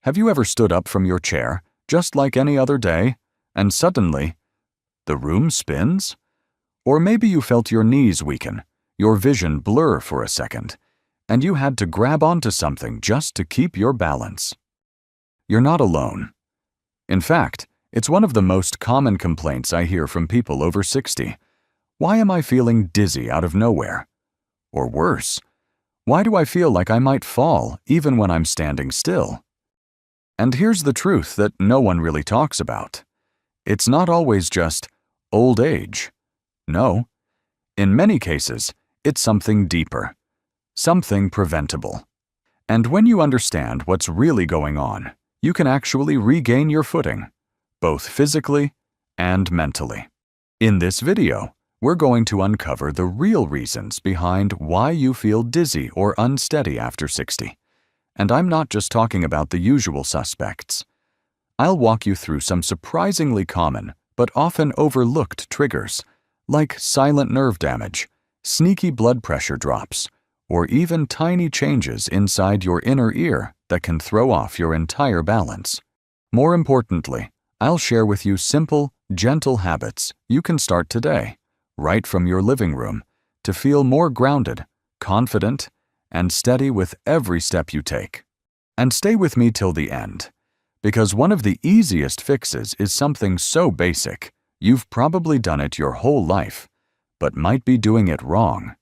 Have you ever stood up from your chair, just like any other day, and suddenly, the room spins? Or maybe you felt your knees weaken, your vision blur for a second, and you had to grab onto something just to keep your balance. You're not alone. In fact, it's one of the most common complaints I hear from people over 60. Why am I feeling dizzy out of nowhere? Or worse, why do I feel like I might fall even when I'm standing still? And here's the truth that no one really talks about. It's not always just old age. No. In many cases, it's something deeper, something preventable. And when you understand what's really going on, you can actually regain your footing, both physically and mentally. In this video, we're going to uncover the real reasons behind why you feel dizzy or unsteady after 60. And I'm not just talking about the usual suspects. I'll walk you through some surprisingly common but often overlooked triggers, like silent nerve damage, sneaky blood pressure drops, or even tiny changes inside your inner ear that can throw off your entire balance. More importantly, I'll share with you simple, gentle habits you can start today, right from your living room, to feel more grounded, confident, and steady with every step you take. And stay with me till the end, because one of the easiest fixes is something so basic, you've probably done it your whole life, but might be doing it wrong.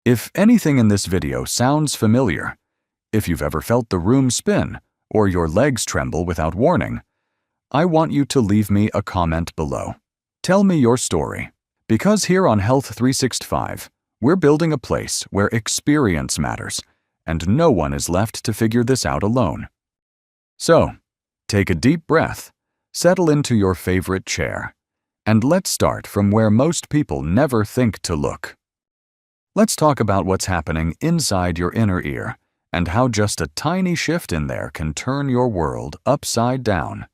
If anything in this video sounds familiar, if you've ever felt the room spin or your legs tremble without warning, I want you to leave me a comment below. Tell me your story, because here on Health 365, we're building a place where experience matters, and no one is left to figure this out alone. So, take a deep breath, settle into your favorite chair, and let's start from where most people never think to look. Let's talk about what's happening inside your inner ear and how just a tiny shift in there can turn your world upside down.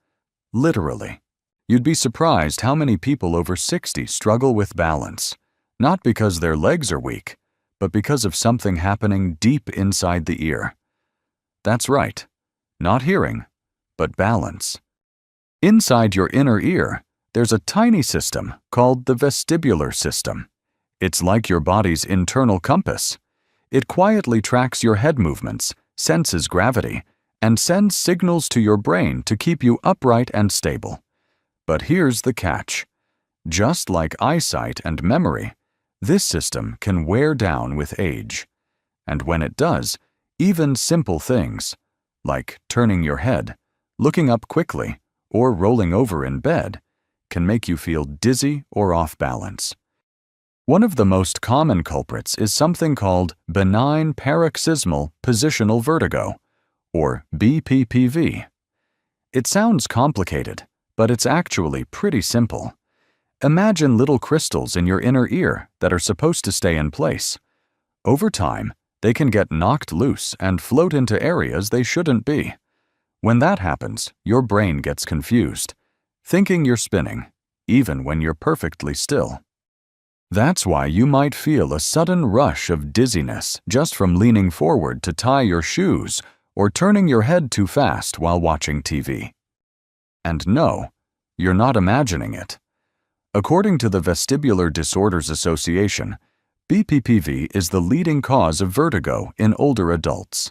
Literally. You'd be surprised how many people over 60 struggle with balance, not because their legs are weak, but because of something happening deep inside the ear. That's right. Not hearing, but balance. Inside your inner ear, there's a tiny system called the vestibular system. It's like your body's internal compass. It quietly tracks your head movements, senses gravity, and sends signals to your brain to keep you upright and stable. But here's the catch. Just like eyesight and memory, this system can wear down with age. And when it does, even simple things, like turning your head, looking up quickly, or rolling over in bed, can make you feel dizzy or off balance. One of the most common culprits is something called benign paroxysmal positional vertigo, or BPPV. It sounds complicated, but it's actually pretty simple. Imagine little crystals in your inner ear that are supposed to stay in place. Over time, they can get knocked loose and float into areas they shouldn't be. When that happens, your brain gets confused, thinking you're spinning, even when you're perfectly still. That's why you might feel a sudden rush of dizziness just from leaning forward to tie your shoes or turning your head too fast while watching TV. And no, you're not imagining it. According to the Vestibular Disorders Association, BPPV is the leading cause of vertigo in older adults.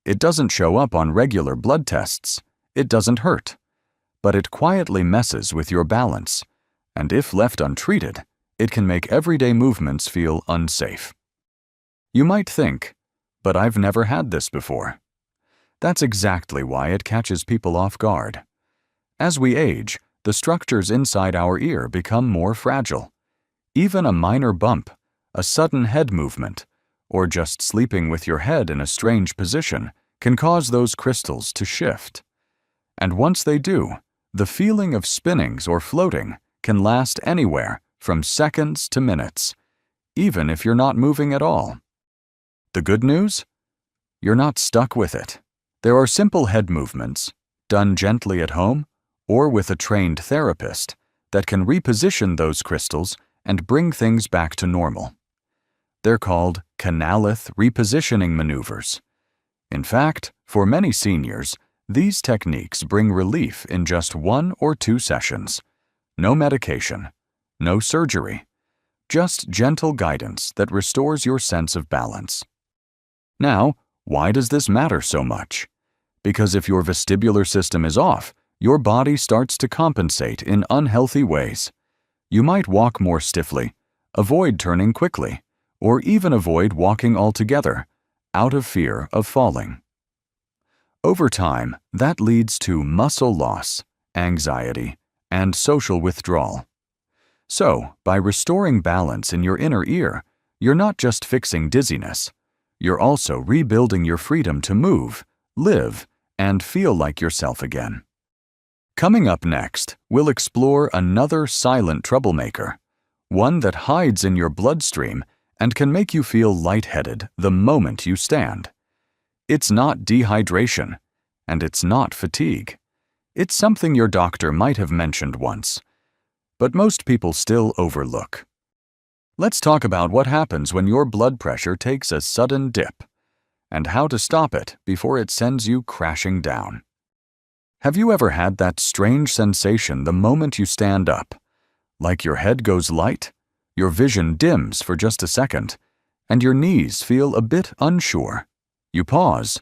It doesn't show up on regular blood tests. It doesn't hurt. But it quietly messes with your balance, and if left untreated, it can make everyday movements feel unsafe. You might think, but I've never had this before. That's exactly why it catches people off guard. As we age, the structures inside our ear become more fragile. Even a minor bump, a sudden head movement, or just sleeping with your head in a strange position can cause those crystals to shift. And once they do, the feeling of spinnings or floating can last anywhere from seconds to minutes, even if you're not moving at all. The good news? You're not stuck with it. There are simple head movements, done gently at home or with a trained therapist, that can reposition those crystals and bring things back to normal. They're called canalith repositioning maneuvers. In fact, for many seniors, These techniques bring relief in just 1 or 2 sessions. No medication, no surgery, just gentle guidance that restores your sense of balance. Now, why does this matter so much? Because if your vestibular system is off, your body starts to compensate in unhealthy ways. You might walk more stiffly, avoid turning quickly, or even avoid walking altogether, out of fear of falling. Over time, that leads to muscle loss, anxiety, and social withdrawal. So, by restoring balance in your inner ear, you're not just fixing dizziness, you're also rebuilding your freedom to move, live, and feel like yourself again. Coming up next, we'll explore another silent troublemaker, one that hides in your bloodstream and can make you feel lightheaded the moment you stand. It's not dehydration, and it's not fatigue. It's something your doctor might have mentioned once, but most people still overlook. Let's talk about what happens when your blood pressure takes a sudden dip, and how to stop it before it sends you crashing down. Have you ever had that strange sensation the moment you stand up? Like your head goes light, your vision dims for just a second, and your knees feel a bit unsure. You pause,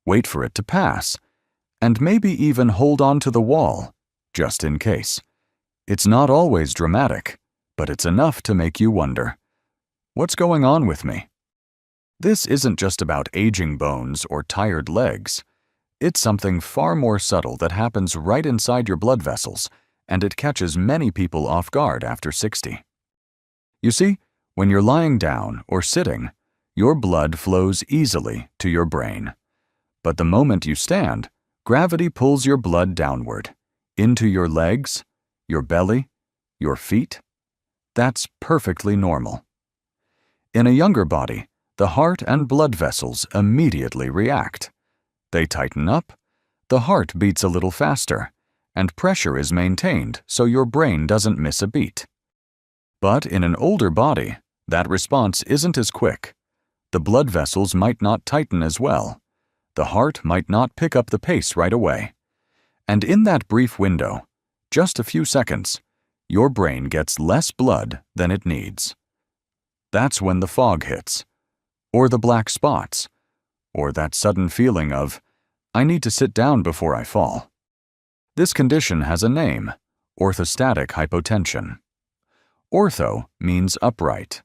wait for it to pass, and maybe even hold on to the wall, just in case. It's not always dramatic, but it's enough to make you wonder, what's going on with me? This isn't just about aging bones or tired legs. It's something far more subtle that happens right inside your blood vessels, and it catches many people off guard after 60. You see, when you're lying down or sitting, your blood flows easily to your brain. But the moment you stand, gravity pulls your blood downward, into your legs, your belly, your feet. That's perfectly normal. In a younger body, the heart and blood vessels immediately react. They tighten up, the heart beats a little faster, and pressure is maintained so your brain doesn't miss a beat. But in an older body, that response isn't as quick. The blood vessels might not tighten as well. The heart might not pick up the pace right away. And in that brief window, just a few seconds, your brain gets less blood than it needs. That's when the fog hits, or the black spots, or that sudden feeling of, I need to sit down before I fall. This condition has a name, orthostatic hypotension. Ortho means upright.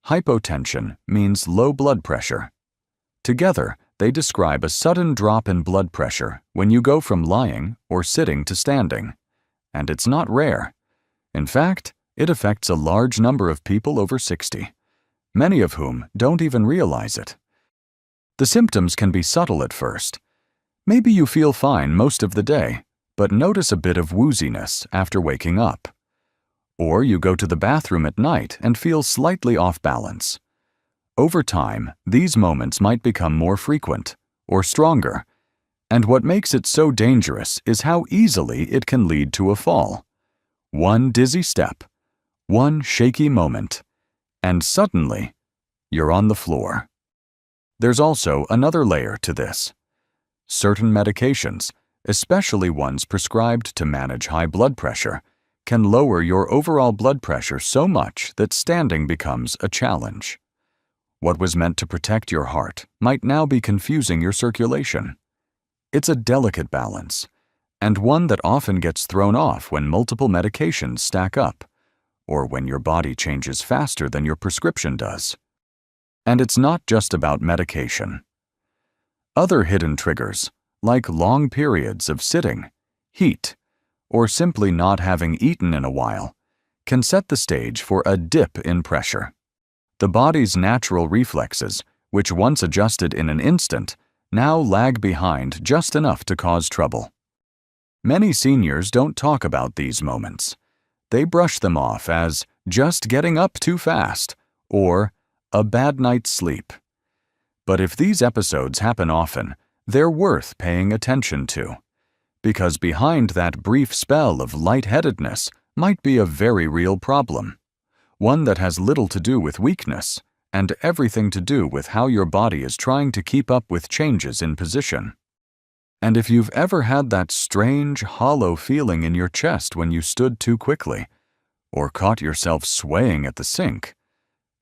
Hypotension means low blood pressure. Together, they describe a sudden drop in blood pressure when you go from lying or sitting to standing. And it's not rare. In fact, it affects a large number of people over 60, many of whom don't even realize it. The symptoms can be subtle at first. Maybe you feel fine most of the day, but notice a bit of wooziness after waking up. Or you go to the bathroom at night and feel slightly off balance. Over time, these moments might become more frequent or stronger, and what makes it so dangerous is how easily it can lead to a fall. One dizzy step, one shaky moment, and suddenly, you're on the floor. There's also another layer to this. Certain medications, especially ones prescribed to manage high blood pressure, can lower your overall blood pressure so much that standing becomes a challenge. What was meant to protect your heart might now be confusing your circulation. It's a delicate balance, and one that often gets thrown off when multiple medications stack up, or when your body changes faster than your prescription does. And it's not just about medication. Other hidden triggers, like long periods of sitting, heat, or simply not having eaten in a while, can set the stage for a dip in pressure. The body's natural reflexes, which once adjusted in an instant, now lag behind just enough to cause trouble. Many seniors don't talk about these moments. They brush them off as just getting up too fast or a bad night's sleep. But if these episodes happen often, they're worth paying attention to, because behind that brief spell of lightheadedness might be a very real problem, one that has little to do with weakness and everything to do with how your body is trying to keep up with changes in position. And if you've ever had that strange, hollow feeling in your chest when you stood too quickly, or caught yourself swaying at the sink,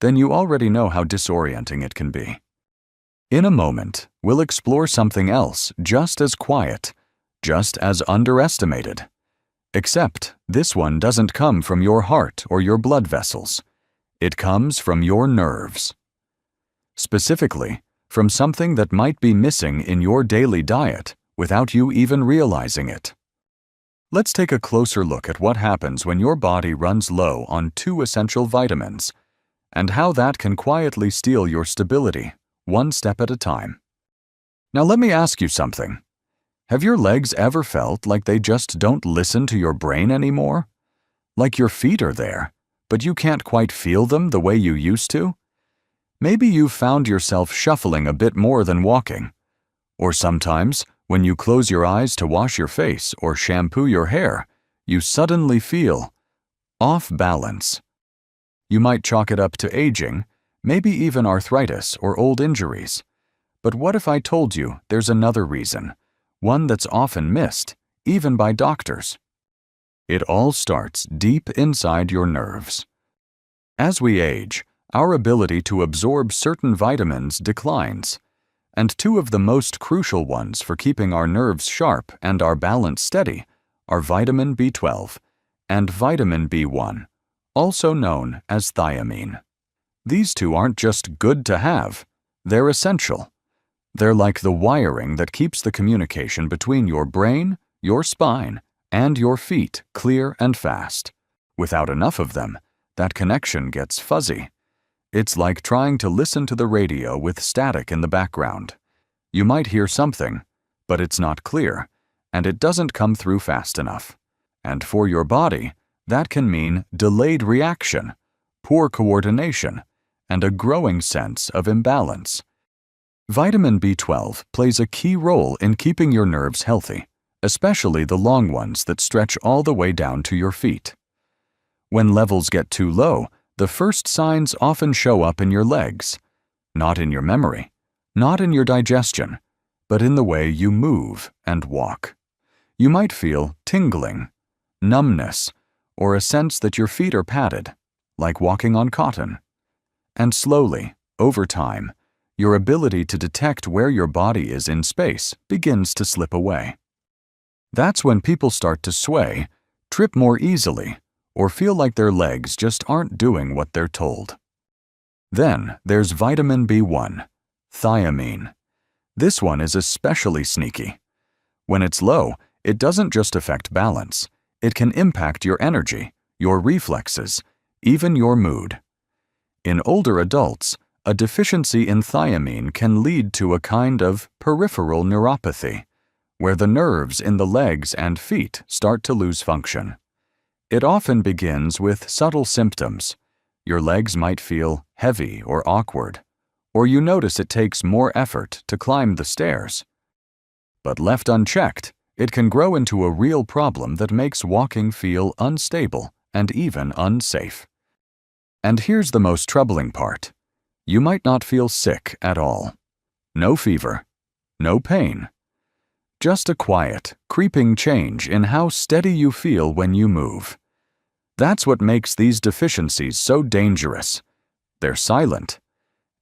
then you already know how disorienting it can be. In a moment, we'll explore something else just as quiet, just as underestimated. Except this one doesn't come from your heart or your blood vessels. It comes from your nerves. Specifically, from something that might be missing in your daily diet without you even realizing it. Let's take a closer look at what happens when your body runs low on 2 essential vitamins, and how that can quietly steal your stability, one step at a time. Now let me ask you something. Have your legs ever felt like they just don't listen to your brain anymore? Like your feet are there, but you can't quite feel them the way you used to? Maybe you've found yourself shuffling a bit more than walking. Or sometimes, when you close your eyes to wash your face or shampoo your hair, you suddenly feel off balance. You might chalk it up to aging, maybe even arthritis or old injuries. But what if I told you there's another reason, one that's often missed, even by doctors? It all starts deep inside your nerves. As we age, our ability to absorb certain vitamins declines, and 2 of the most crucial ones for keeping our nerves sharp and our balance steady are vitamin B12 and vitamin B1, also known as thiamine. These 2 aren't just good to have, they're essential. They're like the wiring that keeps the communication between your brain, your spine, and your feet clear and fast. Without enough of them, that connection gets fuzzy. It's like trying to listen to the radio with static in the background. You might hear something, but it's not clear, and it doesn't come through fast enough. And for your body, that can mean delayed reaction, poor coordination, and a growing sense of imbalance. Vitamin B12 plays a key role in keeping your nerves healthy, especially the long ones that stretch all the way down to your feet. When levels get too low, the first signs often show up in your legs, not in your memory, not in your digestion, but in the way you move and walk. You might feel tingling, numbness, or a sense that your feet are padded, like walking on cotton. And slowly, over time, your ability to detect where your body is in space begins to slip away. That's when people start to sway, trip more easily, or feel like their legs just aren't doing what they're told. Then there's vitamin B1, thiamine. This one is especially sneaky. When it's low, it doesn't just affect balance. It can impact your energy, your reflexes, even your mood. In older adults, a deficiency in thiamine can lead to a kind of peripheral neuropathy, where the nerves in the legs and feet start to lose function. It often begins with subtle symptoms. Your legs might feel heavy or awkward, or you notice it takes more effort to climb the stairs. But left unchecked, it can grow into a real problem that makes walking feel unstable and even unsafe. And here's the most troubling part. You might not feel sick at all. No fever, no pain. Just a quiet, creeping change in how steady you feel when you move. That's what makes these deficiencies so dangerous. They're silent.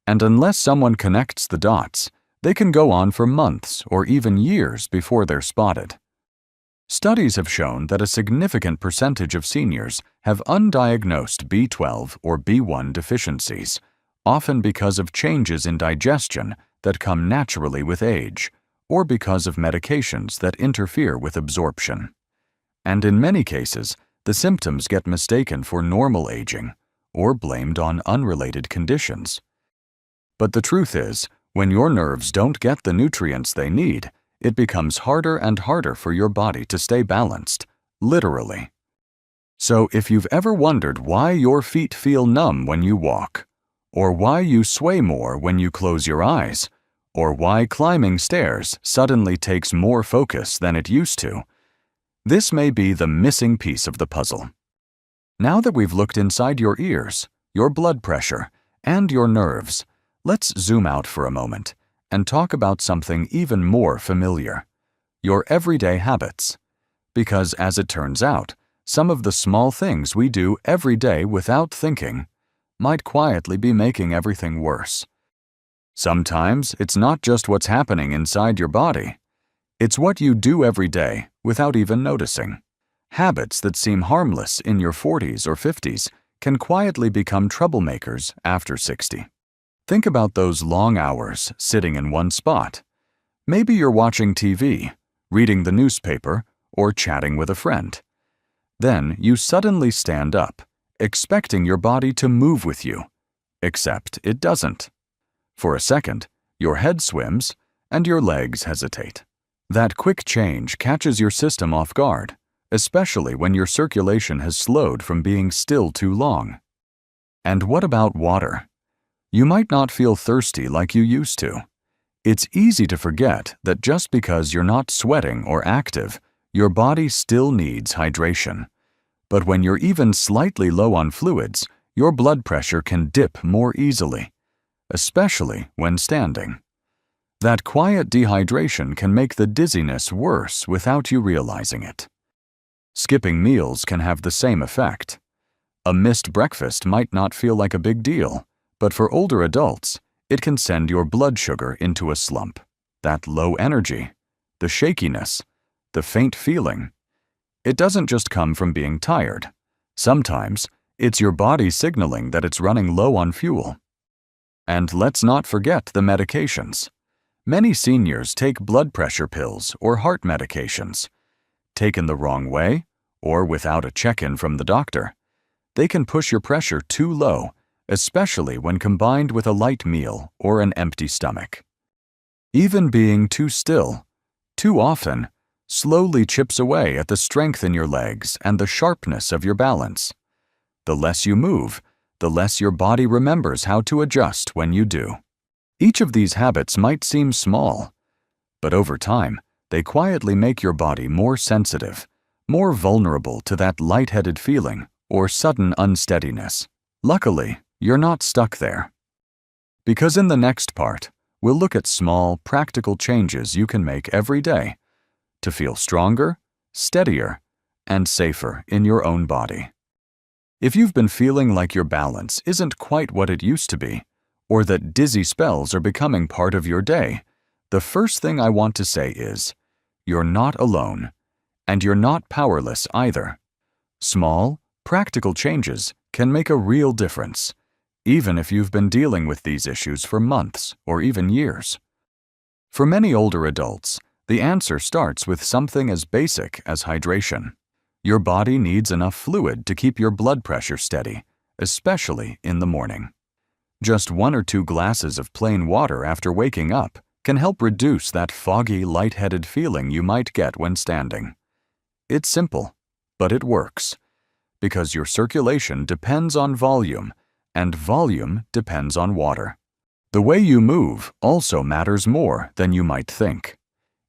And unless someone connects the dots, they can go on for months or even years before they're spotted. Studies have shown that a significant percentage of seniors have undiagnosed B12 or B1 deficiencies, often because of changes in digestion that come naturally with age, or because of medications that interfere with absorption. And in many cases, the symptoms get mistaken for normal aging, or blamed on unrelated conditions. But the truth is, when your nerves don't get the nutrients they need, it becomes harder and harder for your body to stay balanced, literally. So if you've ever wondered why your feet feel numb when you walk, or why you sway more when you close your eyes, or why climbing stairs suddenly takes more focus than it used to, this may be the missing piece of the puzzle. Now that we've looked inside your ears, your blood pressure, and your nerves, let's zoom out for a moment and talk about something even more familiar: your everyday habits. Because as it turns out, some of the small things we do every day without thinking might quietly be making everything worse. Sometimes it's not just what's happening inside your body. It's what you do every day without even noticing. Habits that seem harmless in your 40s or 50s can quietly become troublemakers after 60. Think about those long hours sitting in one spot. Maybe you're watching TV, reading the newspaper, or chatting with a friend. Then you suddenly stand up, expecting your body to move with you, except it doesn't. For a second, your head swims and your legs hesitate. That quick change catches your system off guard, especially when your circulation has slowed from being still too long. And what about water? You might not feel thirsty like you used to. It's easy to forget that just because you're not sweating or active, your body still needs hydration. But when you're even slightly low on fluids, your blood pressure can dip more easily, especially when standing. That quiet dehydration can make the dizziness worse without you realizing it. Skipping meals can have the same effect. A missed breakfast might not feel like a big deal, but for older adults, it can send your blood sugar into a slump. That low energy, the shakiness, the faint feeling. It doesn't just come from being tired. Sometimes, it's your body signaling that it's running low on fuel. And let's not forget the medications. Many seniors take blood pressure pills or heart medications. Taken the wrong way, or without a check-in from the doctor, they can push your pressure too low, especially when combined with a light meal or an empty stomach. Even being too still, too often, slowly chips away at the strength in your legs and the sharpness of your balance. The less you move, the less your body remembers how to adjust when you do. Each of these habits might seem small, but over time, they quietly make your body more sensitive, more vulnerable to that lightheaded feeling or sudden unsteadiness. Luckily, you're not stuck there. Because in the next part, we'll look at small, practical changes you can make every day to feel stronger, steadier, and safer in your own body. If you've been feeling like your balance isn't quite what it used to be, or that dizzy spells are becoming part of your day, the first thing I want to say is, you're not alone, and you're not powerless either. Small, practical changes can make a real difference, even if you've been dealing with these issues for months or even years. For many older adults, the answer starts with something as basic as hydration. Your body needs enough fluid to keep your blood pressure steady, especially in the morning. Just 1 or 2 glasses of plain water after waking up can help reduce that foggy, lightheaded feeling you might get when standing. It's simple, but it works, because your circulation depends on volume, and volume depends on water. The way you move also matters more than you might think.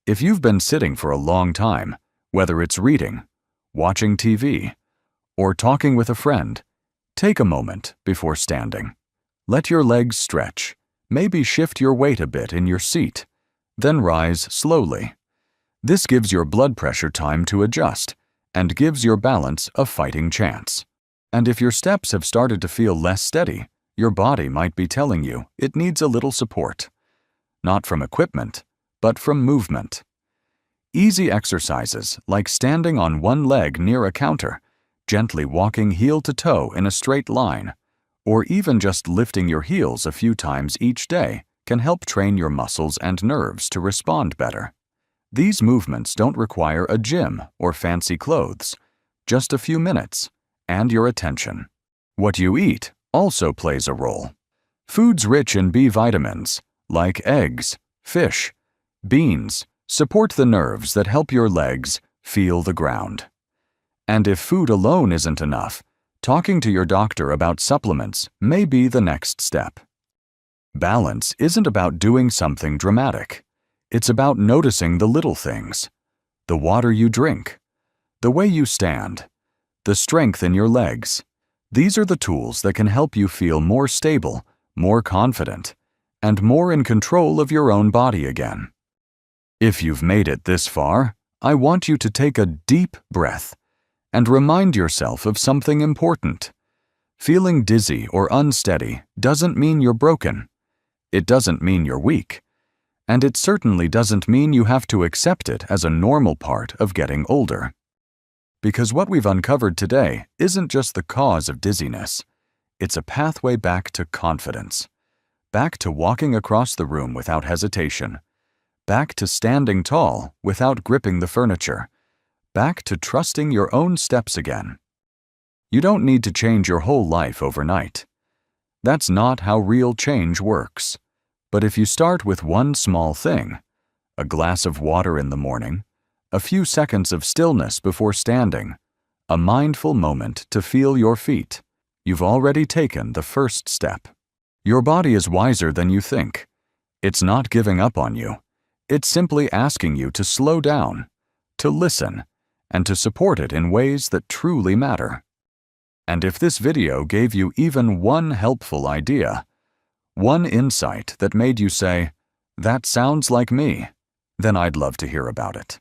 If you've been sitting for a long time, whether it's reading, watching TV, or talking with a friend, take a moment before standing. Let your legs stretch, maybe shift your weight a bit in your seat, then rise slowly. This gives your blood pressure time to adjust and gives your balance a fighting chance. And if your steps have started to feel less steady, your body might be telling you it needs a little support. Not from equipment, but from movement. Easy exercises like standing on one leg near a counter, gently walking heel to toe in a straight line, or even just lifting your heels a few times each day can help train your muscles and nerves to respond better. These movements don't require a gym or fancy clothes, just a few minutes and your attention. What you eat also plays a role. Foods rich in B vitamins, like eggs, fish, beans, support the nerves that help your legs feel the ground. And if food alone isn't enough, talking to your doctor about supplements may be the next step. Balance isn't about doing something dramatic. It's about noticing the little things. The water you drink, the way you stand, the strength in your legs. These are the tools that can help you feel more stable, more confident, and more in control of your own body again. If you've made it this far, I want you to take a deep breath and remind yourself of something important. Feeling dizzy or unsteady doesn't mean you're broken. It doesn't mean you're weak. And it certainly doesn't mean you have to accept it as a normal part of getting older. Because what we've uncovered today isn't just the cause of dizziness. It's a pathway back to confidence. Back to walking across the room without hesitation. Back to standing tall without gripping the furniture. Back to trusting your own steps again. You don't need to change your whole life overnight. That's not how real change works. But if you start with one small thing, a glass of water in the morning, a few seconds of stillness before standing, a mindful moment to feel your feet, you've already taken the first step. Your body is wiser than you think. It's not giving up on you. It's simply asking you to slow down, to listen, and to support it in ways that truly matter. And if this video gave you even one helpful idea, one insight that made you say, "That sounds like me," then I'd love to hear about it.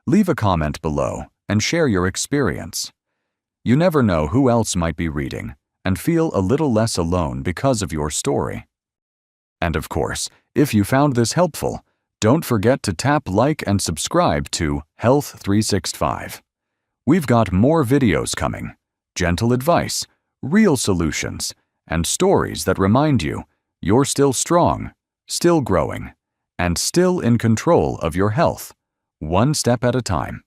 Leave a comment below and share your experience. You never know who else might be reading and feel a little less alone because of your story. And of course, if you found this helpful, don't forget to tap like and subscribe to Health 365. We've got more videos coming, gentle advice, real solutions, and stories that remind you you're still strong, still growing, and still in control of your health, one step at a time.